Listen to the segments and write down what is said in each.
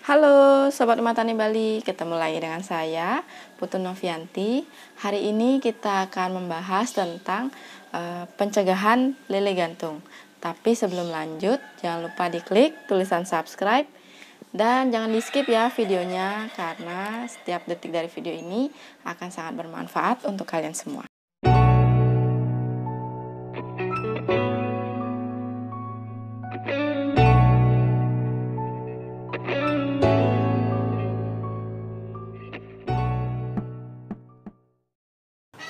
Halo Sobat Rumah Tani Bali, ketemu lagi dengan saya Putu Novianti. Hari ini kita akan membahas tentang pencegahan lele gantung. Tapi sebelum lanjut, jangan lupa diklik tulisan subscribe dan jangan di skip ya videonya, karena setiap detik dari video ini akan sangat bermanfaat untuk kalian semua.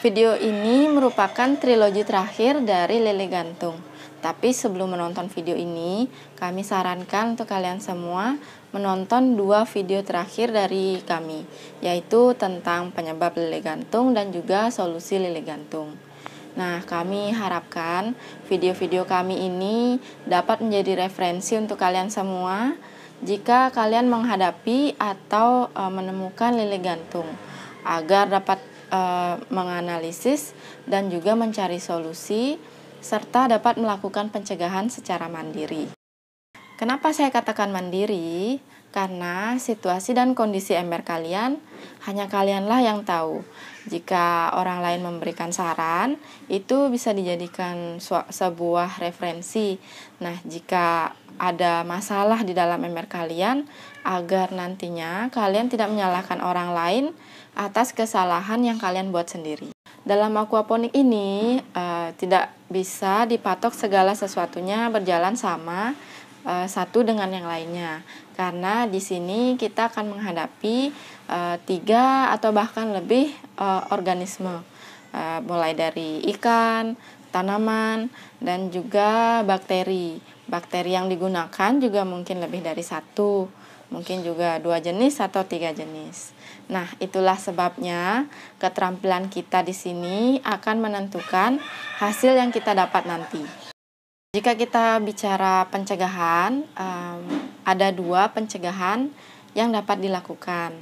Video ini merupakan trilogi terakhir dari lele gantung. Tapi sebelum menonton video ini, kami sarankan untuk kalian semua menonton 2 video terakhir dari kami, yaitu tentang penyebab lele gantung dan juga solusi lele gantung. Nah, kami harapkan video-video kami ini dapat menjadi referensi untuk kalian semua jika kalian menghadapi atau menemukan lele gantung, agar dapat menganalisis dan juga mencari solusi serta dapat melakukan pencegahan secara mandiri. Kenapa saya katakan mandiri? Karena situasi dan kondisi ember kalian hanya kalianlah yang tahu. Jika orang lain memberikan saran, itu bisa dijadikan sebuah referensi. Nah, jika ada masalah di dalam ember kalian, agar nantinya kalian tidak menyalahkan orang lain atas kesalahan yang kalian buat sendiri. Dalam aquaponik ini tidak bisa dipatok segala sesuatunya berjalan sama satu dengan yang lainnya, karena di sini kita akan menghadapi 3 atau bahkan lebih organisme, mulai dari ikan, tanaman, dan juga bakteri. Bakteri yang digunakan juga mungkin lebih dari 1, mungkin juga 2 jenis atau 3 jenis. Nah, itulah sebabnya keterampilan kita di sini akan menentukan hasil yang kita dapat nanti. Jika kita bicara pencegahan, ada 2 pencegahan yang dapat dilakukan.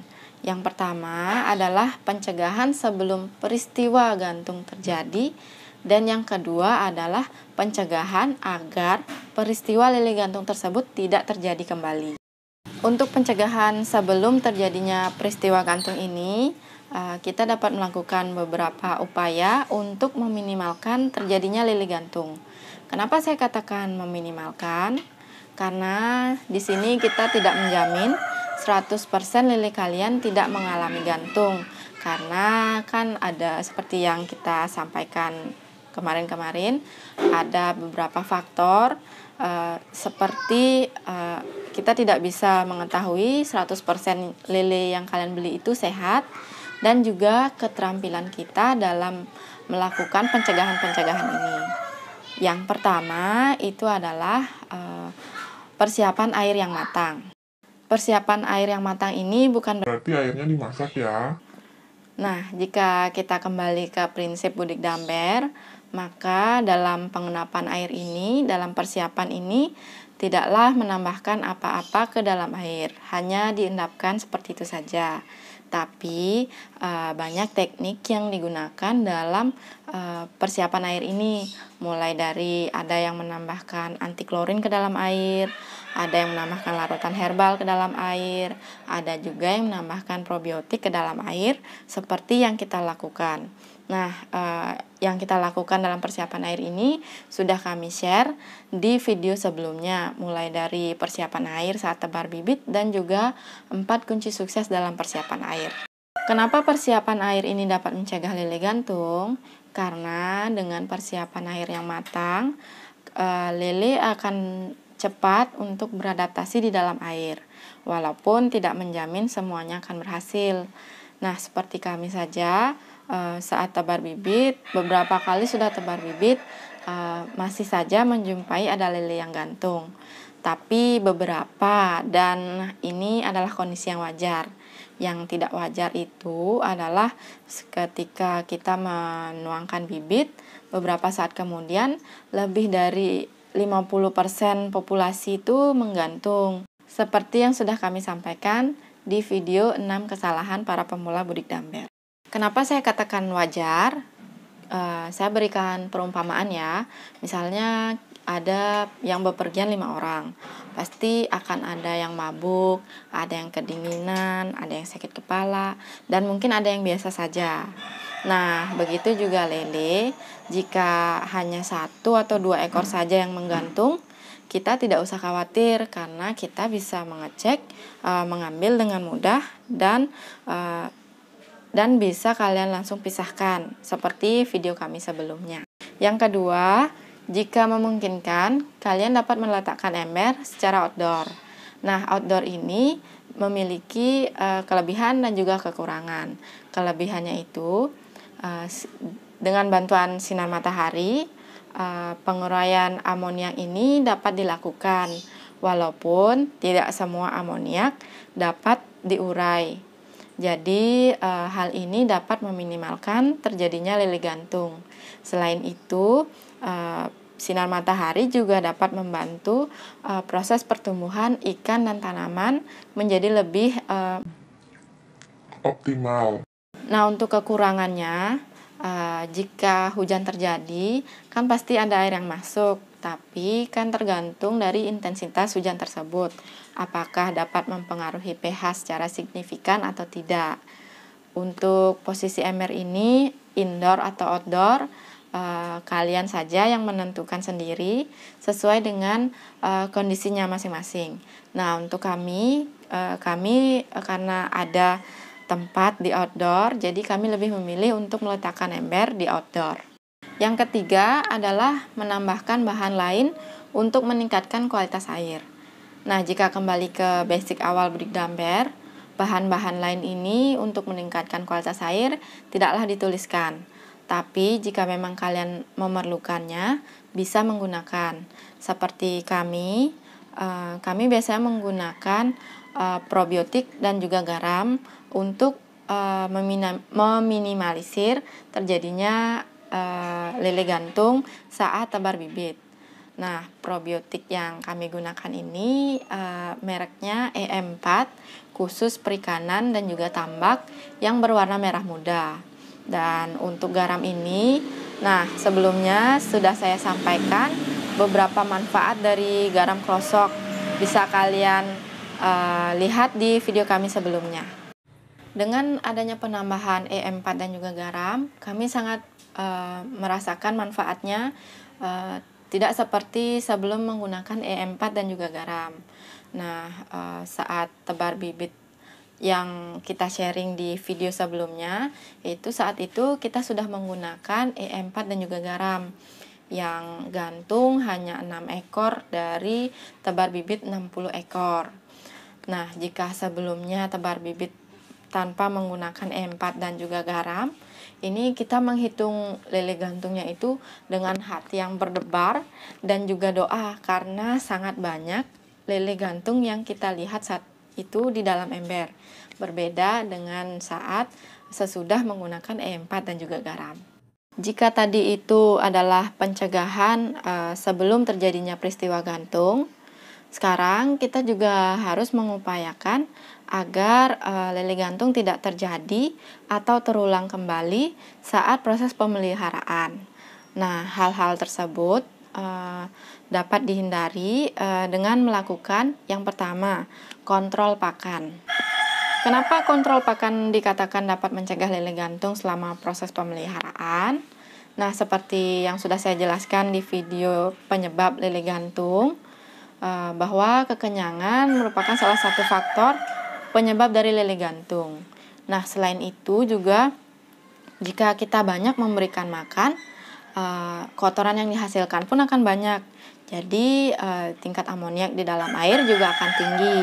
Yang pertama adalah pencegahan sebelum peristiwa gantung terjadi, dan yang kedua adalah pencegahan agar peristiwa lele gantung tersebut tidak terjadi kembali. Untuk pencegahan sebelum terjadinya peristiwa gantung ini, kita dapat melakukan beberapa upaya untuk meminimalkan terjadinya lele gantung. Kenapa saya katakan meminimalkan? Karena di sini kita tidak menjamin 100% lele kalian tidak mengalami gantung. Karena kan ada seperti yang kita sampaikan kemarin-kemarin, ada beberapa faktor seperti kita tidak bisa mengetahui 100% lele yang kalian beli itu sehat, dan juga keterampilan kita dalam melakukan pencegahan-pencegahan ini. Yang pertama itu adalah persiapan air yang matang. Persiapan air yang matang ini bukan berarti airnya dimasak ya. Nah, jika kita kembali ke prinsip Budik Damber, maka dalam pengenapan air ini, dalam persiapan ini, tidaklah menambahkan apa-apa ke dalam air, hanya diendapkan seperti itu saja. Tapi banyak teknik yang digunakan dalam persiapan air ini, mulai dari ada yang menambahkan anti klorin ke dalam air, ada yang menambahkan larutan herbal ke dalam air, ada juga yang menambahkan probiotik ke dalam air, seperti yang kita lakukan. Nah, yang kita lakukan dalam persiapan air ini sudah kami share di video sebelumnya, mulai dari persiapan air saat tebar bibit dan juga 4 kunci sukses dalam persiapan air. Kenapa persiapan air ini dapat mencegah lele gantung? Karena dengan persiapan air yang matang, lele akan cepat untuk beradaptasi di dalam air, walaupun tidak menjamin semuanya akan berhasil. Nah, seperti kami saja, saat tebar bibit, beberapa kali sudah tebar bibit, masih saja menjumpai ada lele yang gantung. Tapi beberapa, dan ini adalah kondisi yang wajar. Yang tidak wajar itu adalah ketika kita menuangkan bibit, beberapa saat kemudian lebih dari 50% populasi itu menggantung. Seperti yang sudah kami sampaikan di video 6 kesalahan para pemula Budik Damber. Kenapa saya katakan wajar? Saya berikan perumpamaan ya. Misalnya ada yang bepergian 5 orang. Pasti akan ada yang mabuk, ada yang kedinginan, ada yang sakit kepala, dan mungkin ada yang biasa saja. Nah, begitu juga lele, jika hanya 1 atau 2 ekor saja yang menggantung, kita tidak usah khawatir karena kita bisa mengecek, mengambil dengan mudah, dan bisa kalian langsung pisahkan seperti video kami sebelumnya. Yang kedua, jika memungkinkan, kalian dapat meletakkan ember secara outdoor. Nah, outdoor ini memiliki kelebihan dan juga kekurangan. Kelebihannya itu, dengan bantuan sinar matahari, penguraian amoniak ini dapat dilakukan, walaupun tidak semua amoniak dapat diurai. Jadi, hal ini dapat meminimalkan terjadinya lele gantung. Selain itu, sinar matahari juga dapat membantu proses pertumbuhan ikan dan tanaman menjadi lebih Optimal. Nah, untuk kekurangannya, jika hujan terjadi, kan pasti ada air yang masuk, tapi kan tergantung dari intensitas hujan tersebut. Apakah dapat mempengaruhi pH secara signifikan atau tidak. Untuk posisi ember ini, indoor atau outdoor, kalian saja yang menentukan sendiri sesuai dengan kondisinya masing-masing. Nah, untuk kami karena ada tempat di outdoor, jadi kami lebih memilih untuk meletakkan ember di outdoor. Yang ketiga adalah menambahkan bahan lain untuk meningkatkan kualitas air. Nah, jika kembali ke basic awal breakdamper, bahan-bahan lain ini untuk meningkatkan kualitas air tidaklah dituliskan. Tapi jika memang kalian memerlukannya, bisa menggunakan. Seperti kami biasanya menggunakan probiotik dan juga garam untuk meminimalisir terjadinya lele gantung saat tebar bibit. Nah, probiotik yang kami gunakan ini mereknya EM4, khusus perikanan dan juga tambak yang berwarna merah muda. Dan untuk garam ini, nah sebelumnya sudah saya sampaikan beberapa manfaat dari garam krosok. Bisa kalian lihat di video kami sebelumnya. Dengan adanya penambahan EM4 dan juga garam, kami sangat merasakan manfaatnya, tidak seperti sebelum menggunakan EM4 dan juga garam. Nah, saat tebar bibit yang kita sharing di video sebelumnya, saat itu kita sudah menggunakan EM4 dan juga garam yang gantung hanya 6 ekor dari tebar bibit 60 ekor. Nah, jika sebelumnya tebar bibit tanpa menggunakan EM4 dan juga garam, ini kita menghitung lele gantungnya itu dengan hati yang berdebar dan juga doa, karena sangat banyak lele gantung yang kita lihat saat itu di dalam ember. Berbeda dengan saat sesudah menggunakan EM4 dan juga garam. Jika tadi itu adalah pencegahan sebelum terjadinya peristiwa gantung, sekarang kita juga harus mengupayakan agar lele gantung tidak terjadi atau terulang kembali saat proses pemeliharaan. Nah, hal-hal tersebut dapat dihindari dengan melakukan yang pertama, kontrol pakan. Kenapa kontrol pakan dikatakan dapat mencegah lele gantung selama proses pemeliharaan? Nah, seperti yang sudah saya jelaskan di video penyebab lele gantung, bahwa kekenyangan merupakan salah satu faktor penyebab dari lele gantung. Nah, selain itu juga jika kita banyak memberikan makan, kotoran yang dihasilkan pun akan banyak. Jadi tingkat amoniak di dalam air juga akan tinggi,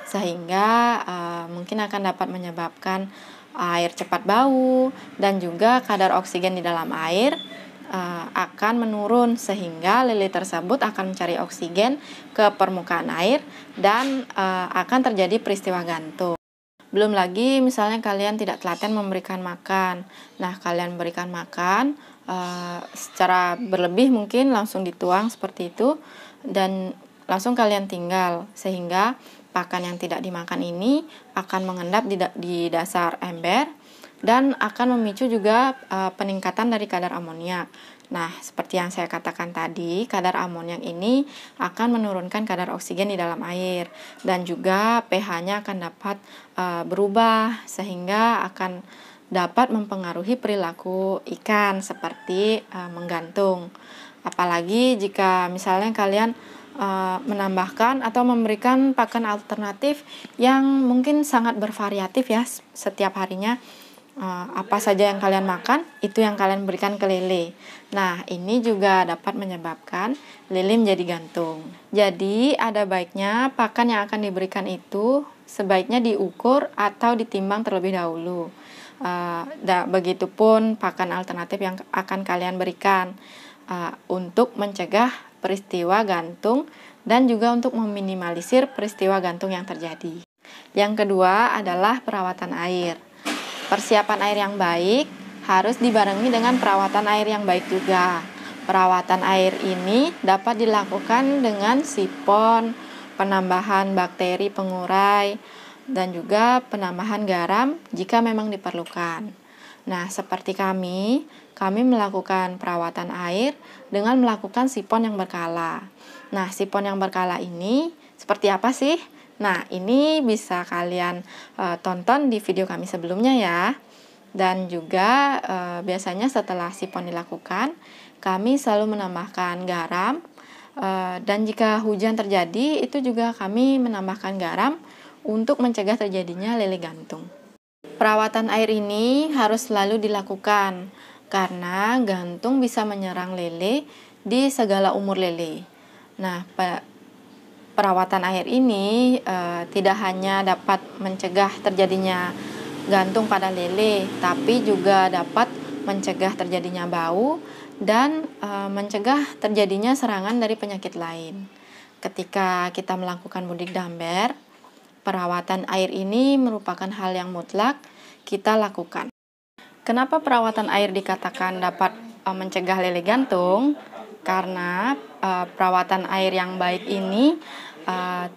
sehingga mungkin akan dapat menyebabkan air cepat bau, dan juga kadar oksigen di dalam air akan menurun, sehingga lele tersebut akan mencari oksigen ke permukaan air dan akan terjadi peristiwa gantung. Belum lagi misalnya kalian tidak telaten memberikan makan. Nah, kalian berikan makan secara berlebih, mungkin langsung dituang seperti itu dan langsung kalian tinggal, sehingga pakan yang tidak dimakan ini akan mengendap di dasar ember dan akan memicu juga peningkatan dari kadar amoniak. Nah, seperti yang saya katakan tadi, kadar amoniak ini akan menurunkan kadar oksigen di dalam air dan juga pH-nya akan dapat berubah sehingga akan dapat mempengaruhi perilaku ikan seperti menggantung. Apalagi jika misalnya kalian menambahkan atau memberikan pakan alternatif yang mungkin sangat bervariatif ya setiap harinya. Apa saja yang kalian makan, itu yang kalian berikan ke lele. Nah, ini juga dapat menyebabkan lele menjadi gantung. Jadi, ada baiknya pakan yang akan diberikan itu sebaiknya diukur atau ditimbang terlebih dahulu. Begitupun pakan alternatif yang akan kalian berikan untuk mencegah peristiwa gantung dan juga untuk meminimalisir peristiwa gantung yang terjadi. Yang kedua adalah perawatan air. Persiapan air yang baik harus dibarengi dengan perawatan air yang baik juga. Perawatan air ini dapat dilakukan dengan sipon, penambahan bakteri pengurai, dan juga penambahan garam jika memang diperlukan. Nah, seperti kami melakukan perawatan air dengan melakukan sipon yang berkala. Nah, sipon yang berkala ini seperti apa sih? Nah, ini bisa kalian tonton di video kami sebelumnya ya. Dan juga biasanya setelah sipon dilakukan, kami selalu menambahkan garam. Dan jika hujan terjadi, itu juga kami menambahkan garam untuk mencegah terjadinya lele gantung. Perawatan air ini harus selalu dilakukan karena gantung bisa menyerang lele di segala umur lele. Nah, perawatan air ini tidak hanya dapat mencegah terjadinya gantung pada lele, tapi juga dapat mencegah terjadinya bau dan mencegah terjadinya serangan dari penyakit lain. Ketika kita melakukan mudik damber, perawatan air ini merupakan hal yang mutlak kita lakukan. Kenapa perawatan air dikatakan dapat mencegah lele gantung? Karena perawatan air yang baik ini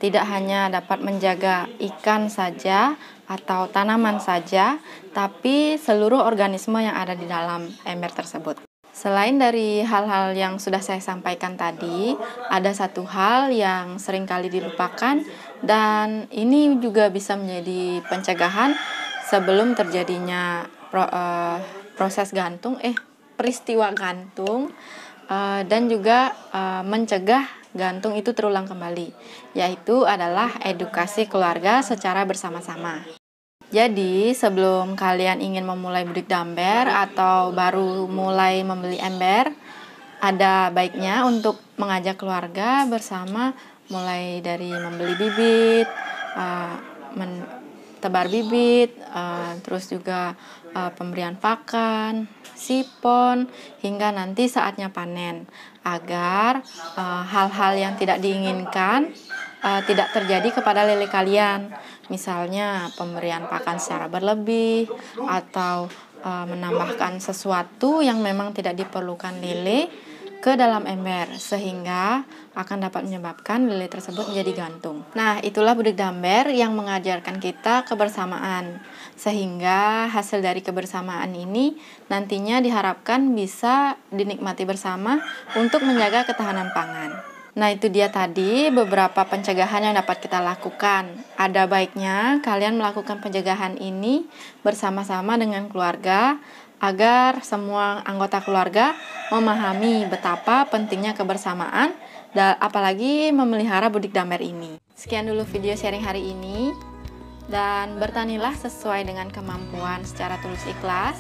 tidak hanya dapat menjaga ikan saja atau tanaman saja, tapi seluruh organisme yang ada di dalam ember tersebut. Selain dari hal-hal yang sudah saya sampaikan tadi, ada satu hal yang seringkali dilupakan dan ini juga bisa menjadi pencegahan sebelum terjadinya peristiwa gantung dan juga mencegah gantung itu terulang kembali, yaitu adalah edukasi keluarga secara bersama-sama. Jadi, sebelum kalian ingin memulai mudik damber atau baru mulai membeli ember, ada baiknya untuk mengajak keluarga bersama mulai dari membeli bibit, tebar bibit, terus juga pemberian pakan, sipon, hingga nanti saatnya panen, agar hal-hal yang tidak diinginkan tidak terjadi kepada lele kalian. Misalnya pemberian pakan secara berlebih atau menambahkan sesuatu yang memang tidak diperlukan lele ke dalam ember, sehingga akan dapat menyebabkan lele tersebut menjadi gantung. Nah, itulah mudik damber yang mengajarkan kita kebersamaan, sehingga hasil dari kebersamaan ini nantinya diharapkan bisa dinikmati bersama untuk menjaga ketahanan pangan. Nah, itu dia tadi beberapa pencegahan yang dapat kita lakukan. Ada baiknya kalian melakukan pencegahan ini bersama-sama dengan keluarga, agar semua anggota keluarga memahami betapa pentingnya kebersamaan, apalagi memelihara mudik damber ini. Sekian dulu video sharing hari ini, dan bertanilah sesuai dengan kemampuan secara tulus ikhlas.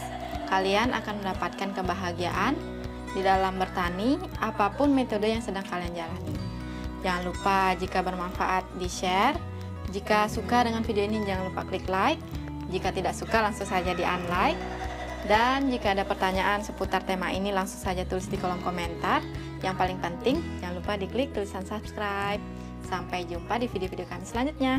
Kalian akan mendapatkan kebahagiaan di dalam bertani, apapun metode yang sedang kalian jalani. Jangan lupa jika bermanfaat di-share. Jika suka dengan video ini jangan lupa klik like. Jika tidak suka langsung saja di-unlike. Dan jika ada pertanyaan seputar tema ini langsung saja tulis di kolom komentar. Yang paling penting jangan lupa diklik tulisan subscribe. Sampai jumpa di video-video kami selanjutnya.